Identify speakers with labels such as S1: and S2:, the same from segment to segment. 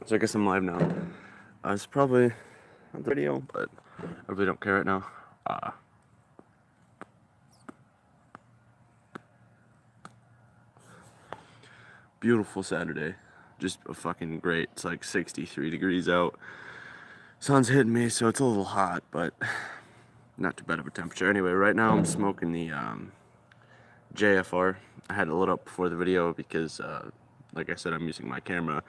S1: So I guess I'm live now. It's probably not the video, but I really don't care right now. Beautiful Saturday. Just a fucking great. It's like 63 degrees out. Sun's hitting me, so it's a little hot, but not too bad of a temperature. Anyway, right now I'm smoking the Jfr. I had it lit up before the video because, like I said, I'm using my camera.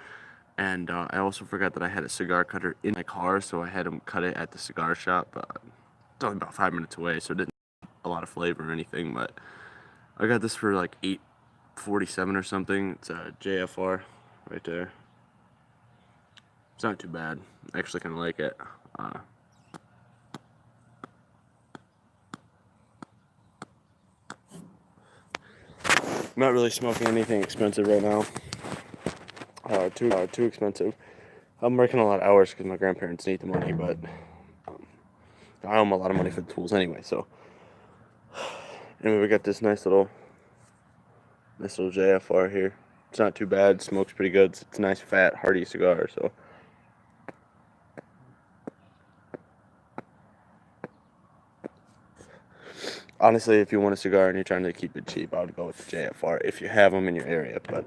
S1: And I also forgot that I had a cigar cutter in my car, so I had him cut it at the cigar shop. It's only about 5 minutes away, so it didn't have a lot of flavor or anything, but I got this for like $8.47 or something. It's a Jfr right there. It's not too bad. I actually kind of like it. I'm not really smoking anything expensive right now. Too expensive. I'm working a lot of hours because my grandparents need the money, but I owe them a lot of money for the tools anyway. So anyway, we got this nice little Jfr here. It's not too bad. Smokes pretty good. It's a nice, fat, hearty cigar. So honestly, if you want a cigar and you're trying to keep it cheap, I would go with the Jfr if you have them in your area. But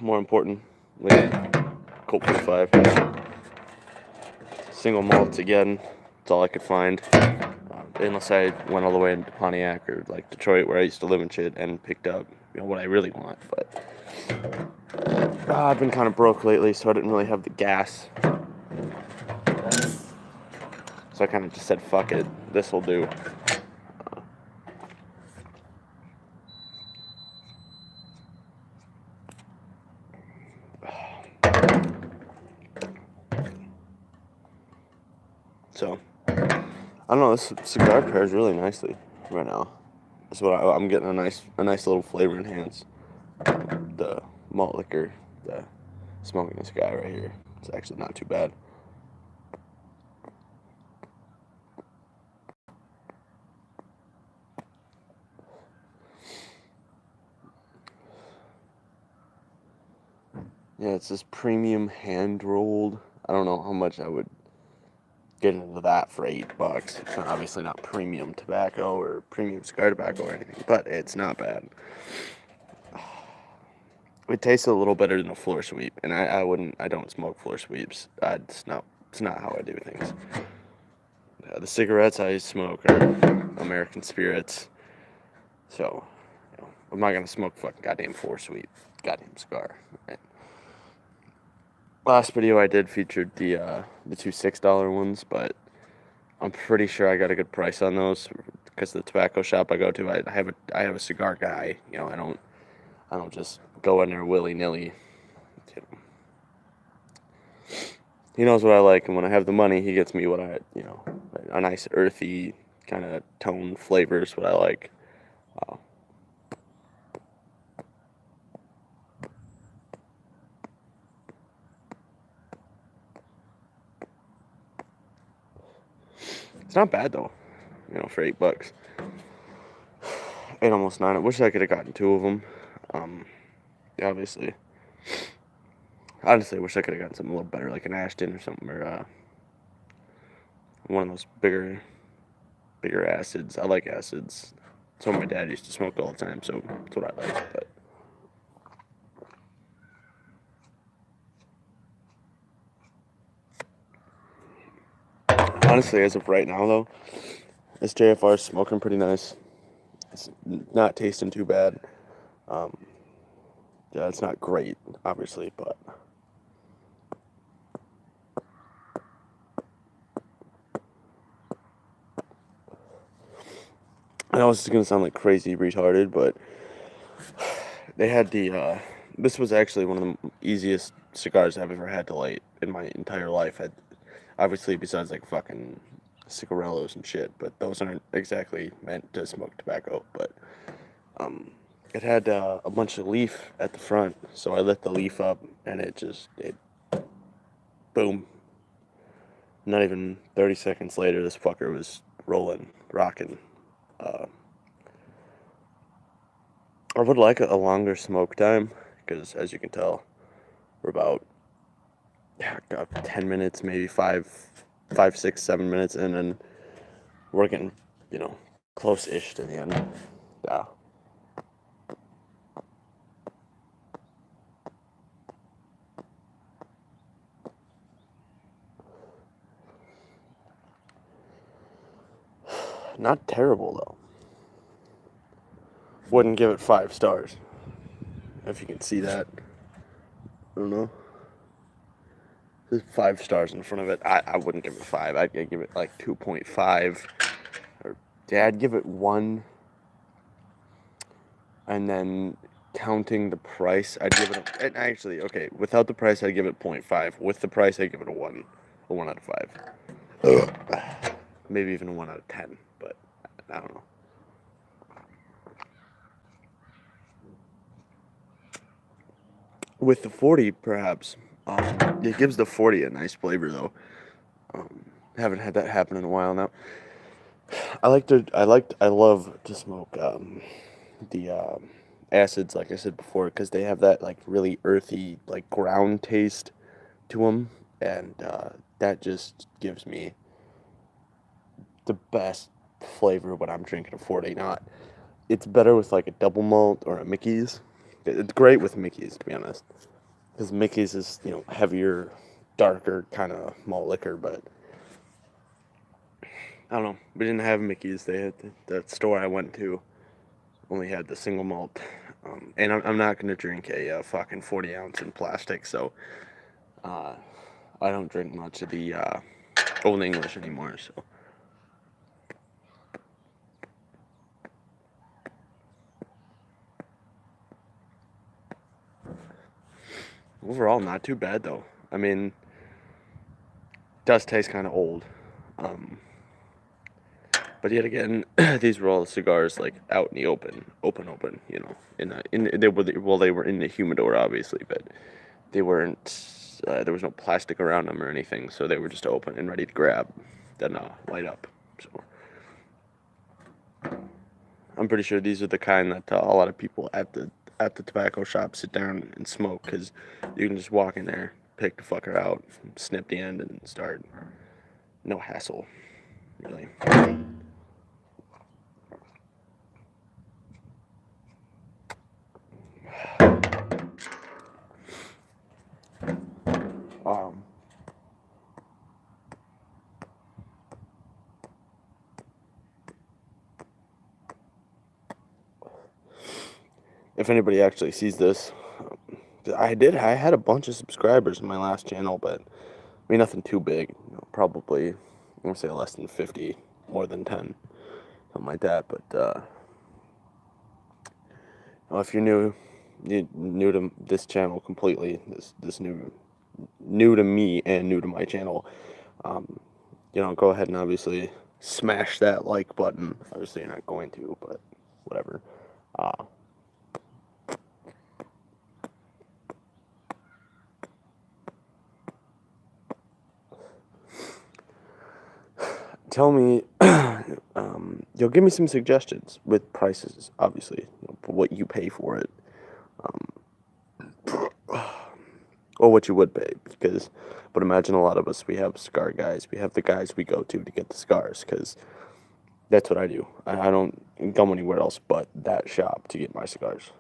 S1: more importantly, Colt 45. Single malts again. That's all I could find. Unless I went all the way into Pontiac or like Detroit, where I used to live and shit, and picked up what I really want. But I've been kind of broke lately, so I didn't really have the gas. So I kind of just said, fuck it, this will do. So, I don't know, this cigar pairs really nicely right now. That's what I'm getting a nice little flavor enhance. The malt liquor, the smoking this guy right here. It's actually not too bad. Yeah, it's this premium hand rolled. I don't know how much I would get into that for $8. It's obviously not premium tobacco or premium cigar tobacco or anything, but it's not bad. It tastes a little better than a floor sweep, and I don't smoke floor sweeps. It's not how I do things. The cigarettes I smoke are American Spirits, so I'm not gonna smoke fucking goddamn floor sweep, goddamn cigar. Right? Last video I did featured the two $6 ones, but I'm pretty sure I got a good price on those because the tobacco shop I go to, I have a cigar guy. I don't just go in there willy nilly. He knows what I like, and when I have the money, he gets me what a nice earthy kind of tone flavors what I like. It's not bad though, for $8. 8, almost 9. I wish I could have gotten 2 of them. Obviously. Honestly, I wish I could have gotten something a little better, like an Ashton or something, or one of those bigger acids. I like acids. That's what my dad used to smoke all the time, so that's what I like. But honestly, as of right now, though, this Jfr is smoking pretty nice. It's not tasting too bad. Yeah, it's not great, obviously, but I know this is gonna sound like crazy retarded, but they had this was actually one of the easiest cigars I've ever had to light in my entire life. Obviously, besides like fucking cigarellos and shit, but those aren't exactly meant to smoke tobacco. But it had a bunch of leaf at the front, so I lit the leaf up, and it boom. Not even 30 seconds later, this fucker was rolling, rocking. I would like a longer smoke time, because as you can tell, for about 10 minutes, maybe 6, 7 minutes, and then we're getting, close-ish to the end. Yeah. Not terrible, though. Wouldn't give it 5 stars. If you can see that. I don't know. There's 5 stars in front of it. I wouldn't give it 5. I'd give it like 2.5. Or, yeah, I'd give it 1. And then counting the price, I'd give it actually, okay, without the price, I'd give it 0.5. With the price, I'd give it a 1. A 1 out of 5. Maybe even a 1 out of 10, but I don't know. With the 40, perhaps. It gives the 40 a nice flavor, though. Haven't had that happen in a while now. I love to smoke the acids, like I said before, because they have that like really earthy, like ground taste to them, and that just gives me the best flavor when I'm drinking a 40. Not, it's better with like a double malt or a Mickey's. It's great with Mickey's, to be honest, because Mickey's is heavier, darker kind of malt liquor, but I don't know. We didn't have Mickey's. They had the store I went to only had the single malt, and I'm not gonna drink a fucking 40 ounce in plastic, so I don't drink much of the Old English anymore. So overall, not too bad though. I mean, does taste kind of old. But yet again, these were all cigars like out in the open, they were in the humidor obviously, but they weren't. There was no plastic around them or anything, so they were just open and ready to grab, then light up. So I'm pretty sure these are the kind that a lot of people at the tobacco shop sit down and smoke, because you can just walk in there, pick the fucker out, snip the end, and start. No hassle, really. If anybody actually sees this, I had a bunch of subscribers in my last channel, but I mean, nothing too big. Probably, I'm gonna say less than 50, more than 10, something like that. But if you're new to this channel completely, this new to me and new to my channel, go ahead and obviously smash that like button. Obviously, you're not going to, but whatever. Tell me, give me some suggestions with prices, obviously, for what you pay for it, or what you would pay, but imagine a lot of us, we have cigar guys, we have the guys we go to get the cigars, because that's what I do. I don't go anywhere else but that shop to get my cigars,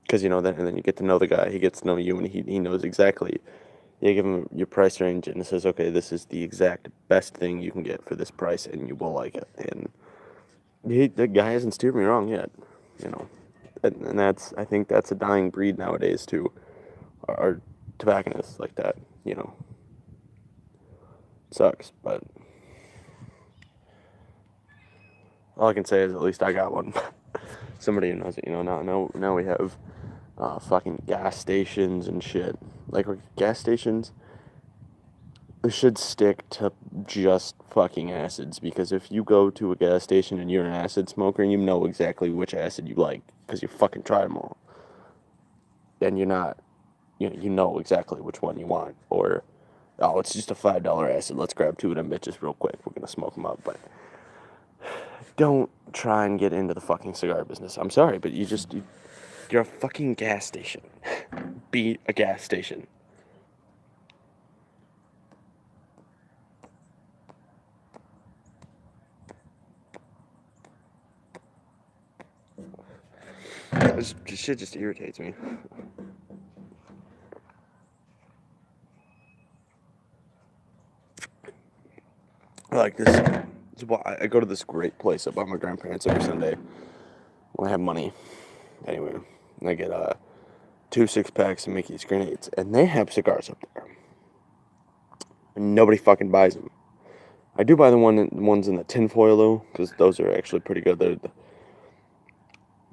S1: because, then you get to know the guy, he gets to know you, and he knows exactly. You give him your price range, and it says, okay, this is the exact best thing you can get for this price, and you will like it. And the guy hasn't steered me wrong yet, And I think that's a dying breed nowadays too. Are tobacconists like that, Sucks, but all I can say is at least I got one. Somebody who knows it, Now we have fucking gas stations and shit. Like, gas stations should stick to just fucking acids, because if you go to a gas station and you're an acid smoker, you know exactly which acid you like, because you fucking tried them all. And you're not, you know exactly which one you want. Or, oh, it's just a $5 acid, let's grab 2 of them bitches real quick, we're gonna smoke them up. But don't try and get into the fucking cigar business. I'm sorry, but You're a fucking gas station. Be a gas station. This shit just irritates me. Like this is why I go to this great place up by my grandparents every Sunday when I have money. Anyway, and I get 2 6-packs of Mickey's grenades, and they have cigars up there. And nobody fucking buys them. I do buy the ones in the tinfoil though, because those are actually pretty good.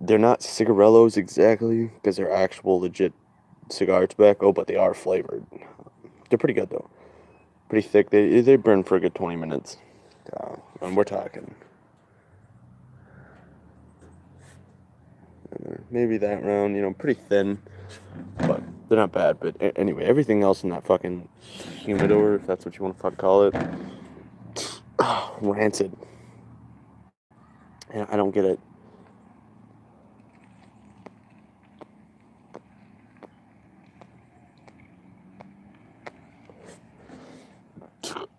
S1: They're not cigarellos exactly, because they're actual legit cigar tobacco, but they are flavored. They're pretty good though. Pretty thick. They burn for a good 20 minutes. And we're talking maybe that round, pretty thin, but they're not bad. But anyway, everything else in that fucking humidor, if that's what you want to fucking call it, rancid. And I don't get it.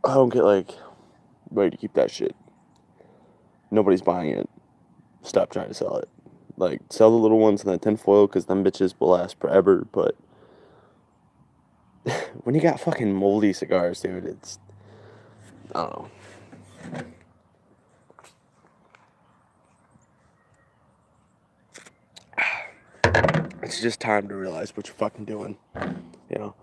S1: I don't get, like, ready to keep that shit. Nobody's buying it. Stop trying to sell it. Like, sell the little ones in that tinfoil, because them bitches will last forever, but when you got fucking moldy cigars, dude, it's, I don't know. It's just time to realize what you're fucking doing, you know?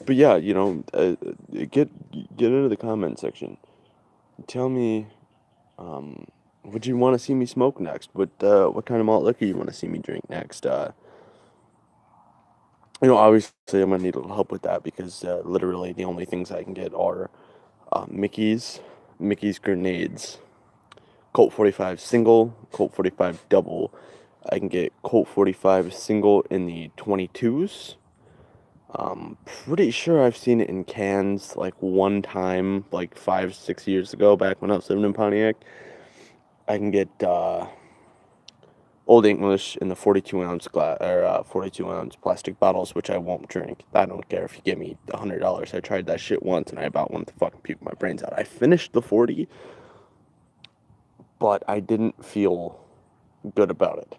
S1: But yeah, get into the comment section. Tell me, what you want to see me smoke next? What kind of malt liquor you want to see me drink next? Obviously I'm gonna need a little help with that because literally the only things I can get are Mickey's grenades, Colt 45 single, Colt 45 double. I can get Colt 45 single in the 22s. Pretty sure I've seen it in cans like one time, like 5-6 years ago, back when I was living in Pontiac. I can get Old English in the 42-ounce glass or 42-ounce plastic bottles, which I won't drink. I don't care if you give me $100. I tried that shit once and I about wanted to fucking puke my brains out. I finished the 40, but I didn't feel good about it.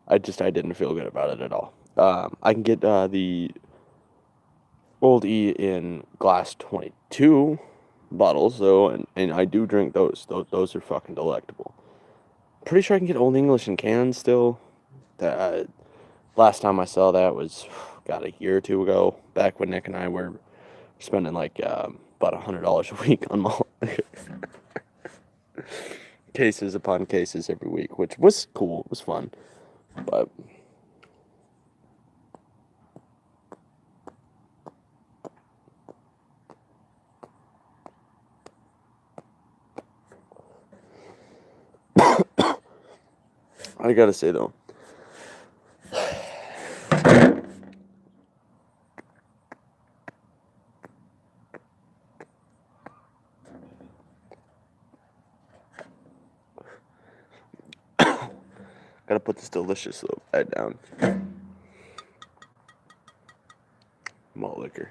S1: I didn't feel good about it at all. I can get the Old E in glass 22 bottles though, and I do drink those. Those are fucking delectable. Pretty sure I can get Old English in cans still. That last time I saw that was, God, a year or two ago. Back when Nick and I were spending like about $100 a week on malt. Cases upon cases every week, which was cool. It was fun, but. I gotta say though, gotta put this delicious little bed down. Malt liquor.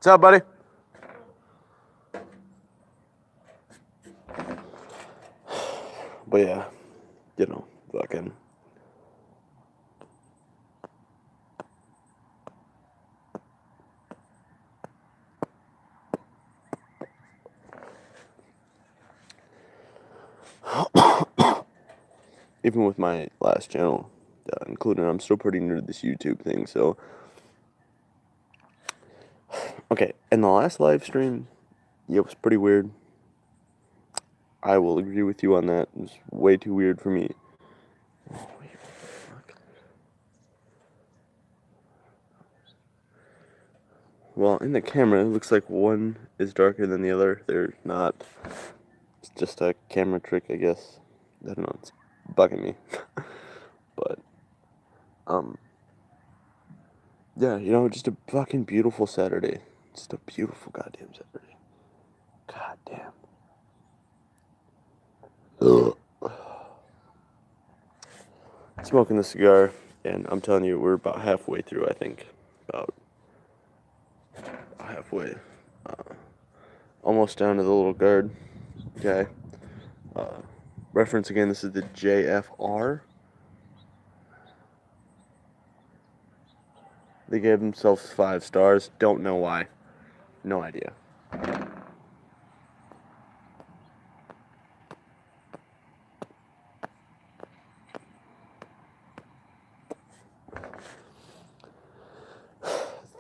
S1: What's up, buddy? But yeah, fucking. Even with my last channel included, I'm still pretty new to this YouTube thing, so. Okay, in the last live stream, it was pretty weird. I will agree with you on that. It was way too weird for me. Well, in the camera, it looks like one is darker than the other. They're not. It's just a camera trick, I guess. I don't know. It's bugging me. But, yeah, just a fucking beautiful Saturday. Just a beautiful goddamn Saturday. God damn. Ugh. Smoking the cigar, and I'm telling you, we're about halfway through, I think. About halfway. Almost down to the little guard guy. Reference again, this is the Jfr. They gave themselves 5 stars. Don't know why. No idea.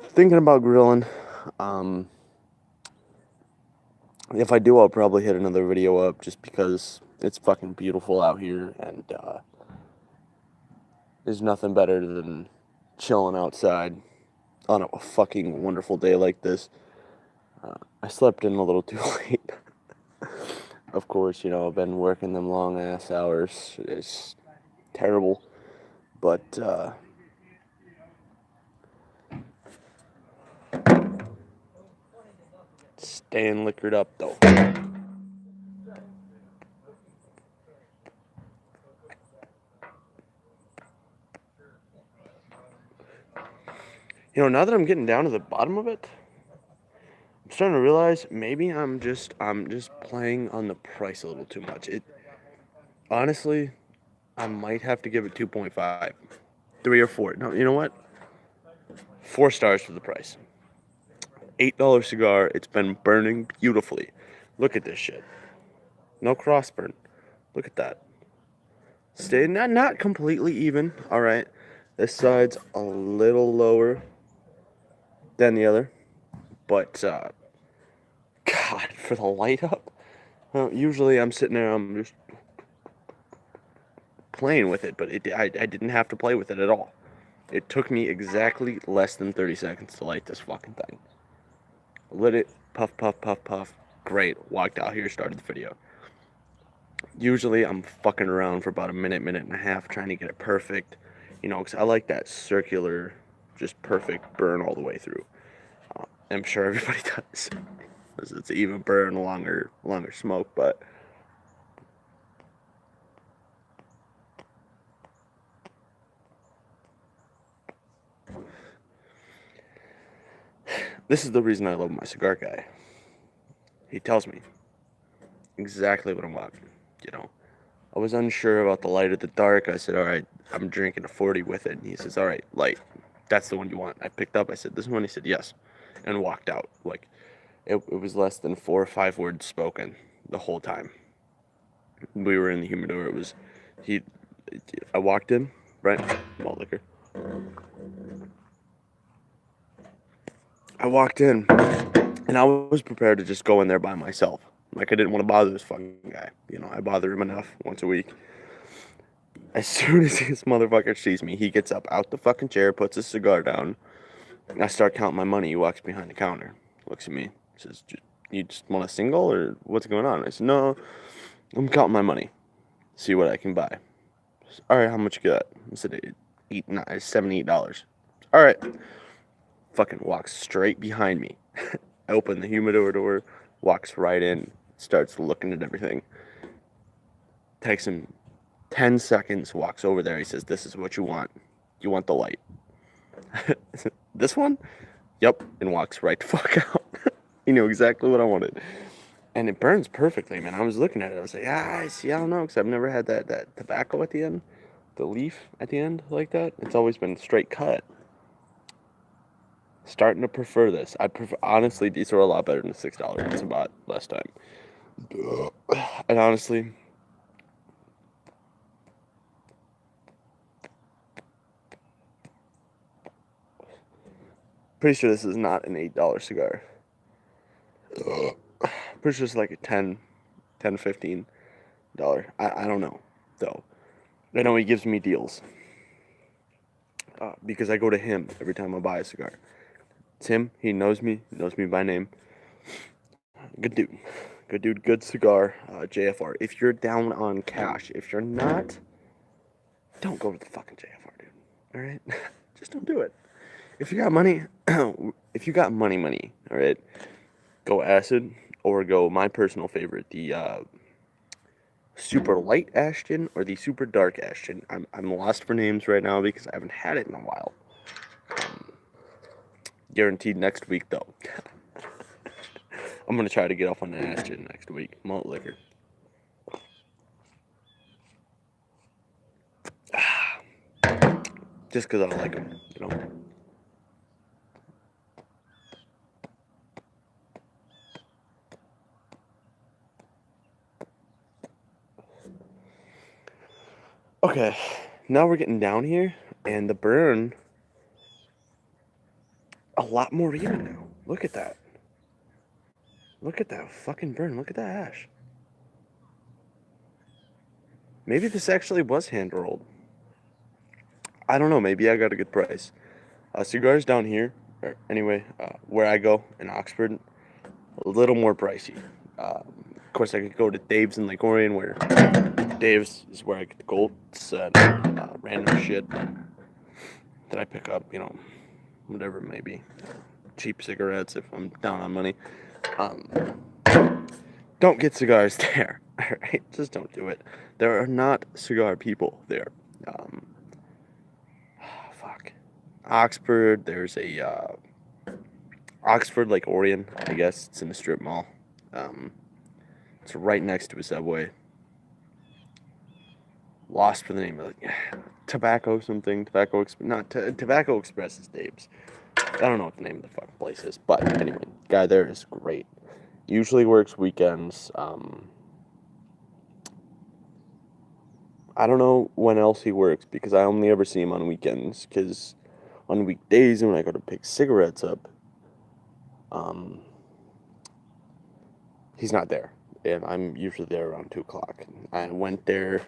S1: Thinking about grilling. If I do, I'll probably hit another video up just because it's fucking beautiful out here, and there's nothing better than chilling outside on a fucking wonderful day like this. I slept in a little too late. Of course, I've been working them long ass hours. It's terrible, but staying liquored up though. Now that I'm getting down to the bottom of it, I'm starting to realize maybe I'm just playing on the price a little too much. Honestly, I might have to give it 2.5, 3 or 4. No, you know what? 4 stars for the price. $8 cigar. It's been burning beautifully. Look at this shit. No cross burn. Look at that. Stay not completely even. All right. This side's a little lower than the other, but God, for the light up. Well, usually I'm sitting there, I'm just playing with it, but I didn't have to play with it at all. It took me exactly less than 30 seconds to light this fucking thing. Lit it, puff, puff, puff, puff. Great. Walked out here, started the video. Usually I'm fucking around for about a minute, minute and a half trying to get it perfect. Because I like that circular, just perfect burn all the way through. I'm sure everybody does. It's an even burn, longer smoke, but this is the reason I love my cigar guy. He tells me exactly what I'm watching. I was unsure about the light or the dark. I said, all right, I'm drinking a 40 with it. And he says, all right, light. That's the one you want. I picked up. I said, this one? He said, yes. And walked out. Like, it was less than 4 or 5 words spoken the whole time. We were in the humidor. I walked in, right? Malt liquor. I walked in, and I was prepared to just go in there by myself. Like, I didn't want to bother this fucking guy. I bother him enough once a week. As soon as this motherfucker sees me, he gets up out the fucking chair, puts his cigar down, and I start counting my money. He walks behind the counter, looks at me, says, you just want a single, or what's going on? I said, no, I'm counting my money, see what I can buy. Said, all right, how much you got? I said, $78. All right. Fucking walks straight behind me. I open the humidor door, walks right in, starts looking at everything. Takes him 10 seconds, walks over there. He says, this is what you want. You want the light. This one? Yep. And walks right the fuck out. He knew exactly what I wanted. And it burns perfectly, man. I was looking at it. I was like, I don't know, because I've never had that tobacco at the end, the leaf at the end like that. It's always been straight cut. Starting to prefer this. Honestly, these are a lot better than the $6 ones I bought last time. And honestly, pretty sure this is not an $8 cigar. Pretty sure it's like a $10, $15. I don't know, though. I know he gives me deals. Because I go to him every time I buy a cigar. It's him. He knows me. He knows me by name. Good dude. Good dude. Good cigar. JFR. If you're down on cash, if you're not, don't go to the fucking JFR, dude. All right? Just don't do it. If you got money, if you got money, all right, go acid or go my personal favorite, the super light Ashton or the super dark Ashton. I'm lost for names right now because I haven't had it in a while. Guaranteed next week though. I'm gonna try to get off on the Ashton next week. Malt liquor. Just because I like them, you know. Okay, now we're getting down here, and the burn a lot more even now. Look at that. Look at that fucking burn. Look at that ash. Maybe this actually was hand rolled. I don't know. Maybe I got a good price. Cigars down here, or anyway, where I go in Oxford, a little more pricey. Of course, I could go to Dave's in Lake Orion, where Dave's is where I get the Colts and random shit that I pick up, you know, whatever it may be. Cheap cigarettes if I'm down on money. Don't get cigars there, alright? Just don't do it. There are not cigar people there. Fuck. Oxford, there's a Oxford Lake Orion, I guess. It's in the strip mall. It's right next to a Subway. Lost for the name of it. Tobacco something. Tobacco Express is Dave's. I don't know what the name of the fucking place is. But anyway, guy there is great. Usually works weekends. I don't know when else he works because I only ever see him on weekends. Because on weekdays when I go to pick cigarettes up, he's not there. And I'm usually there around 2 o'clock. I went there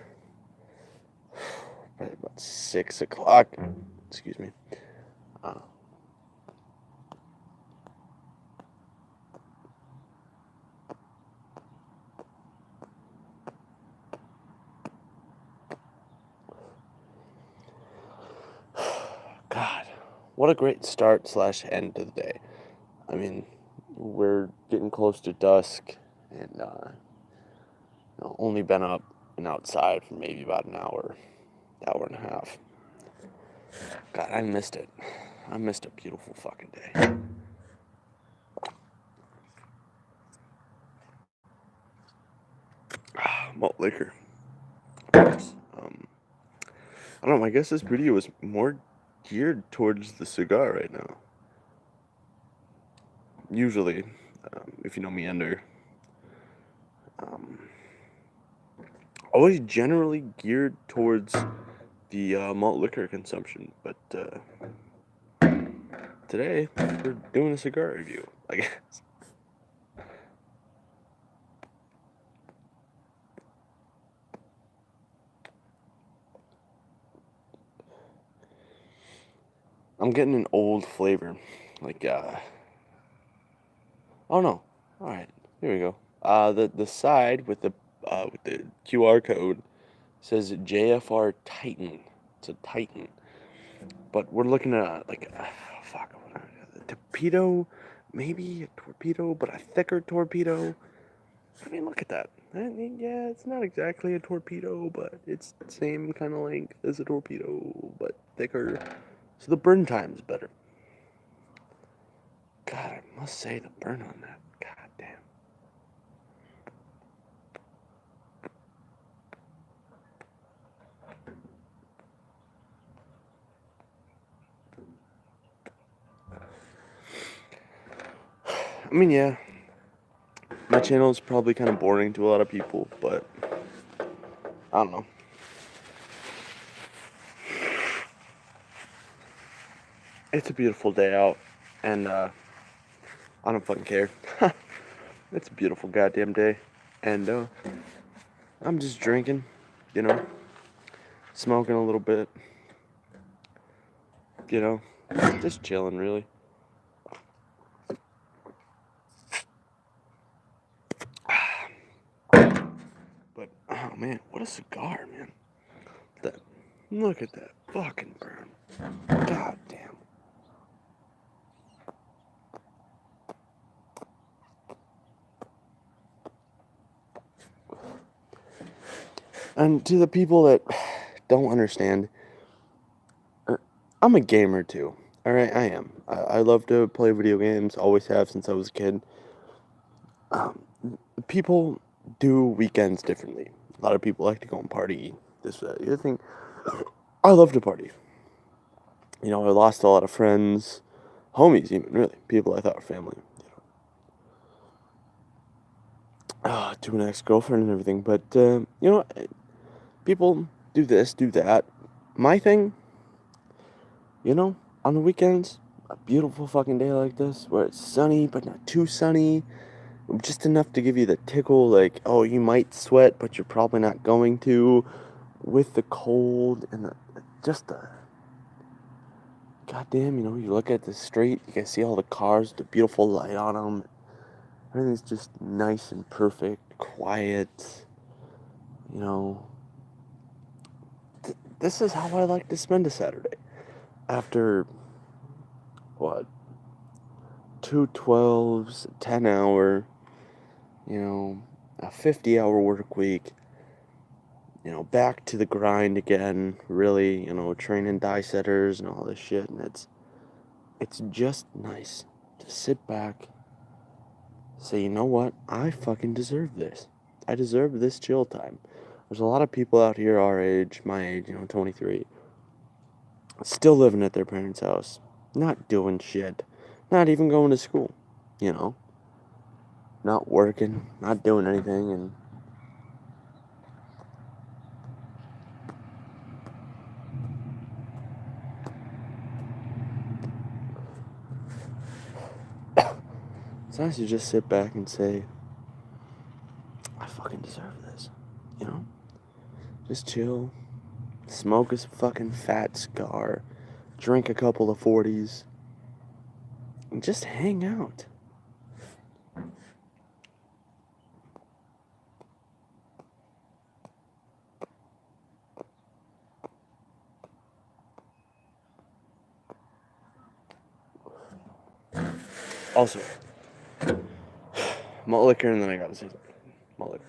S1: probably about 6 o'clock. Excuse me. God, what a great start / end to the day. I mean, we're getting close to dusk, and only been up and outside for maybe about an hour and a half. God, I missed it. I missed a beautiful fucking day. Malt liquor. I don't know. I guess this video is more geared towards the cigar right now. Usually, if you know me under, always generally geared towards the malt liquor consumption, but today we're doing a cigar review, I guess. I'm getting an old flavor, like oh no, all right, here we go. The side with the QR code says JFR Titan. It's a Titan, but we're looking at like fuck, a torpedo, maybe a torpedo, but a thicker torpedo. I mean, look at that. I mean, yeah, it's not exactly a torpedo, but it's the same kind of length as a torpedo, but thicker. So the burn time is better. God, I must say the burn on that. God damn. I mean, yeah. My channel is probably kind of boring to a lot of people, but I don't know. It's a beautiful day out, and I don't fucking care. It's a beautiful goddamn day, and I'm just drinking, you know, smoking a little bit, you know, just chilling really. Oh man, what a cigar, man. That, look at that fucking burn. God damn. And to the people that don't understand, I'm a gamer too. Alright, I am. I love to play video games, always have since I was a kid. People do weekends differently. A lot of people like to go and party, this, that, the other thing. I love to party. You know, I lost a lot of friends, homies even, really. People I thought were family. To an ex-girlfriend and everything. But, you know, people do this, do that. My thing, you know, on the weekends, a beautiful fucking day like this, where it's sunny, but not too sunny, just enough to give you the tickle, like, oh, you might sweat, but you're probably not going to, with the cold, and just the, goddamn, you know, you look at the street, you can see all the cars, the beautiful light on them, everything's just nice and perfect, quiet, you know. This is how I like to spend a Saturday. After, what, 2 12s, 10-hour, you know, a 50-hour work week, you know, back to the grind again, really, you know, training die setters and all this shit, and it's just nice to sit back, say, you know what, I fucking deserve this. I deserve this chill time. There's a lot of people out here our age, my age, you know, 23, still living at their parents' house, not doing shit, not even going to school, you know, not working, not doing anything, and it's nice to just sit back and say, I fucking deserve this, you know? Just chill, smoke a fucking fat cigar, drink a couple of 40s, and just hang out. Also, malt liquor, and then I gotta say something. Malt liquor.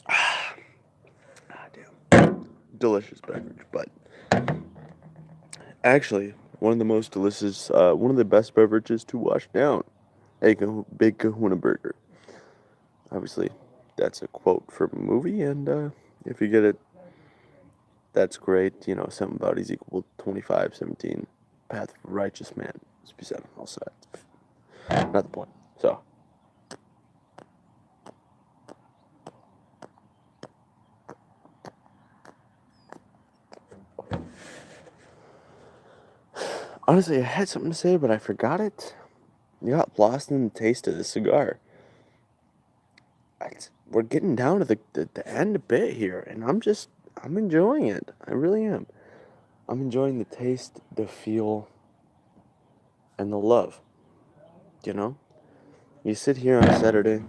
S1: Ah, damn. Delicious beverage, but actually, one of the most delicious, one of the best beverages to wash down. A big kahuna burger. Obviously, that's a quote from a movie, and if you get it, that's great. You know, something about is equal 25:17. Path of a righteous man is beset on all sides. Not the point. So, honestly, I had something to say, but I forgot it. You got lost in the taste of the cigar. We're getting down to the end a bit here, and I'm enjoying it. I really am. I'm enjoying the taste, the feel, and the love. You know? You sit here on Saturday,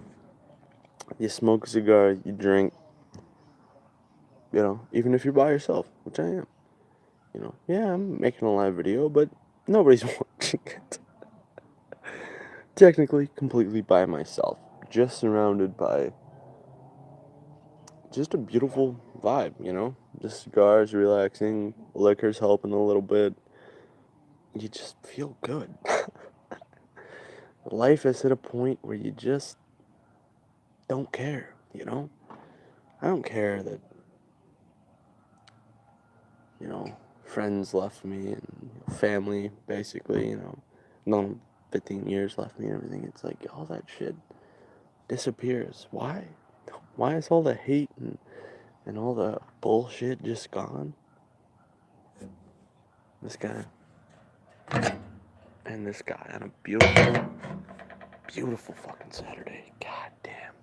S1: you smoke a cigar, you drink, you know, even if you're by yourself, which I am. You know, yeah, I'm making a live video, but nobody's watching it. Technically, completely by myself, just surrounded by just a beautiful vibe, you know? The cigars relaxing, liquor's helping a little bit. You just feel good. Life is at a point where you just don't care, you know? I don't care that, you know, friends left me and family, basically, you know, known 15 years left me and everything. It's like all that shit disappears. Why? Why is all the hate and all the bullshit just gone? This guy and this guy on a beautiful, beautiful fucking Saturday. God damn.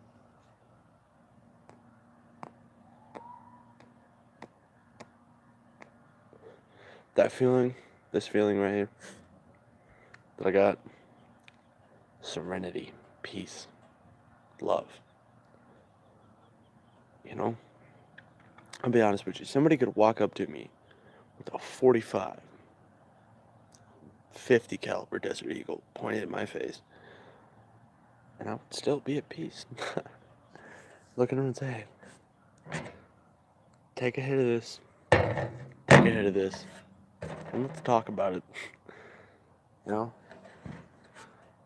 S1: That feeling, this feeling right here that I got, serenity, peace, love. You know? I'll be honest with you. Somebody could walk up to me with a 45, 50 caliber Desert Eagle pointed at my face, and I would still be at peace. Look at him and say, hey, take a hit of this, take a hit of this, and let's talk about it. You know?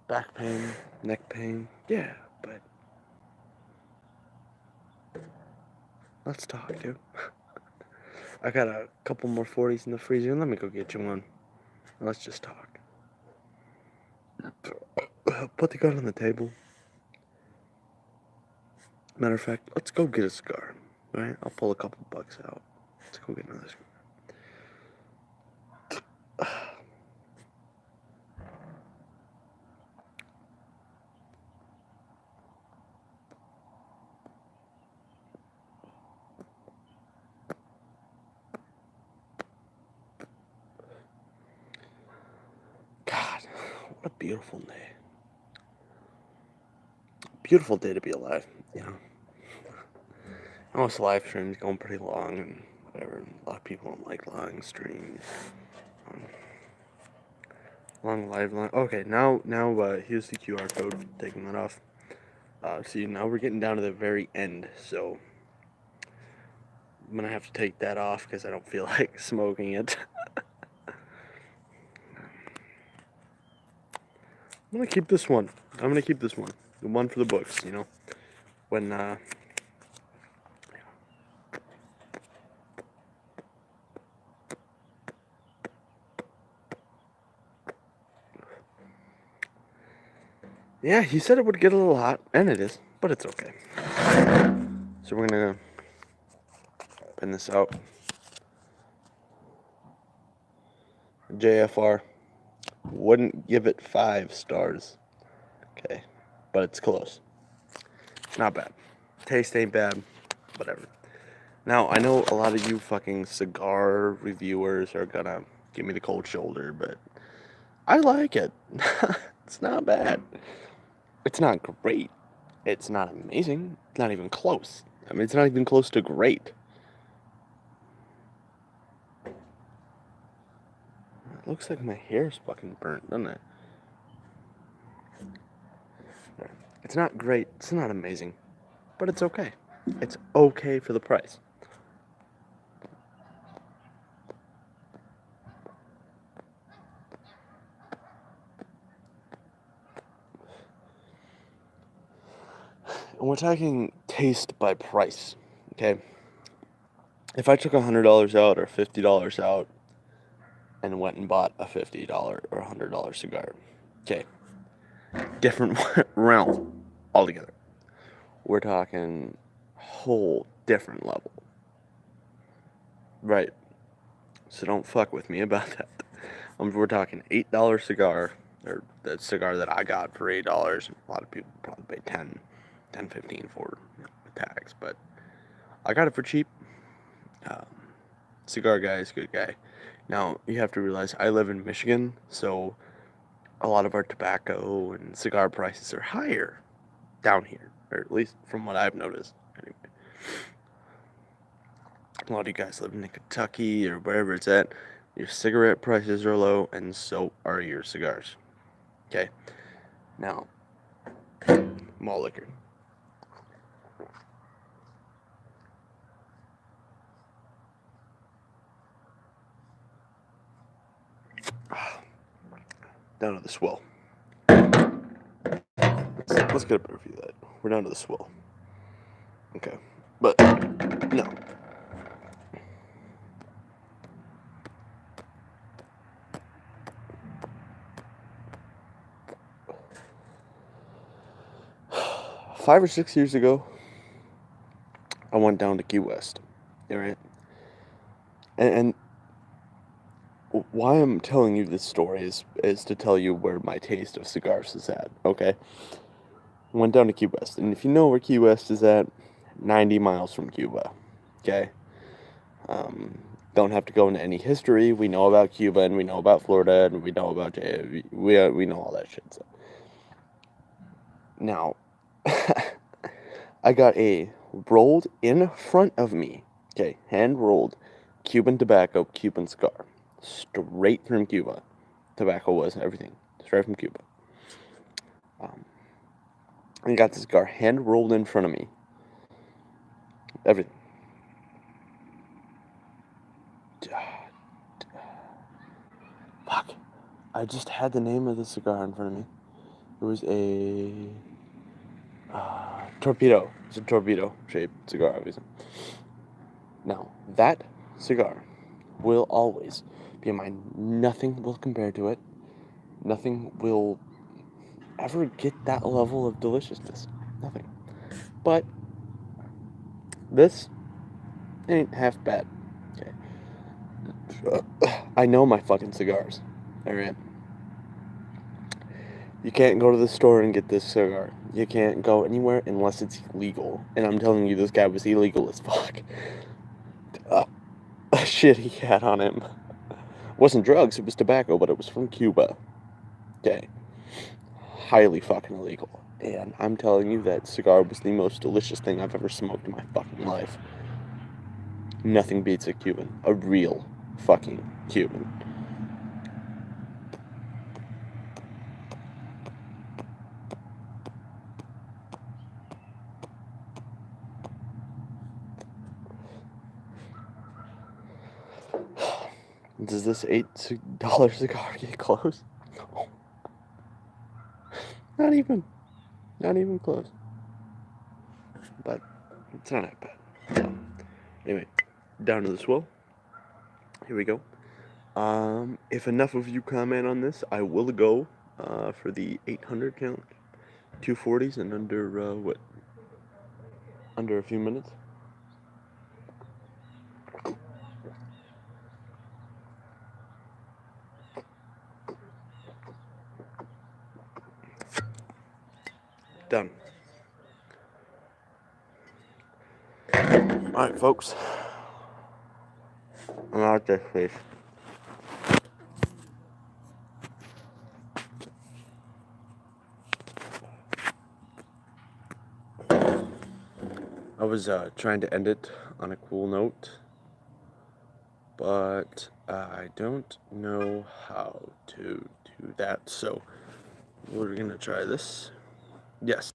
S1: Back pain, neck pain, yeah, but let's talk, dude. I got a couple more 40s in the freezer, and let me go get you one. Let's just talk. Put the gun on the table. Matter of fact, let's go get a cigar, right? I'll pull a couple bucks out. Let's go get another cigar. God, what a beautiful day. Beautiful day to be alive, you know. I know this live stream's going pretty long and whatever. A lot of people don't like long streams. Long live line. Okay, now, here's the QR code. Taking that off. See, now we're getting down to the very end, so I'm gonna have to take that off because I don't feel like smoking it. I'm gonna keep this one. The one for the books, you know. When, yeah, he said it would get a little hot, and it is, but it's okay. So we're gonna pin this out. Jfr wouldn't give it 5 stars. Okay, but it's close. Not bad. Taste ain't bad. Whatever. Now, I know a lot of you fucking cigar reviewers are gonna give me the cold shoulder, but I like it. It's not bad. It's not great. It's not amazing. It's not even close. I mean, it's not even close to great. It looks like my hair's fucking burnt, doesn't it? It's not great. It's not amazing. But it's okay. It's okay for the price. And we're talking taste by price, okay? If I took $100 out or $50 out and went and bought a $50 or $100 cigar, okay, different realm altogether. We're talking whole different level, right? So don't fuck with me about that. We're talking $8 cigar, or the cigar that I got for $8. A lot of people probably pay 10, 15 for the tax, but I got it for cheap. Cigar guy is a good guy. Now, you have to realize I live in Michigan, so a lot of our tobacco and cigar prices are higher down here, or at least from what I've noticed. Anyway. A lot of you guys live in Kentucky or wherever it's at. Your cigarette prices are low, and so are your cigars. Okay? Now, malt liquor. Down to the swill. Let's get a better view of that. We're down to the swill. Okay. But, no. Five or 6 years ago, I went down to Key West. Alright? And why I'm telling you this story is to tell you where my taste of cigars is at, okay? I went down to Key West, and if you know where Key West is at, 90 miles from Cuba, okay? Don't have to go into any history. We know about Cuba, and we know about Florida, and we know about we know all that shit. So. Now, I got a rolled in front of me, okay, hand rolled Cuban tobacco, Cuban cigar, straight from Cuba. Tobacco was everything, straight from Cuba. I got this cigar hand rolled in front of me. Everything. Fuck. I just had the name of the cigar in front of me. It was a torpedo. It's a torpedo shaped cigar, obviously. Now, that cigar will always be in mind. Nothing will compare to it. Nothing will ever get that level of deliciousness. Nothing. But this ain't half bad. Okay. I know my fucking cigars. Alright. You can't go to the store and get this cigar. You can't go anywhere unless it's illegal. And I'm telling you, this guy was illegal as fuck. Shit he had on him. It wasn't drugs, it was tobacco, but it was from Cuba. Okay. Highly fucking illegal. And I'm telling you, that cigar was the most delicious thing I've ever smoked in my fucking life. Nothing beats a Cuban. A real fucking Cuban. Does this $8 cigar get close? No. Not even. Not even close. But it's not that bad. So, anyway, down to the swill. Here we go. If enough of you comment on this, I will go for the 800 challenge. 240s in under, what? Under a few minutes. Done. Alright, folks. I'm out there, please. I was trying to end it on a cool note, but I don't know how to do that, so we're gonna try this. Yes.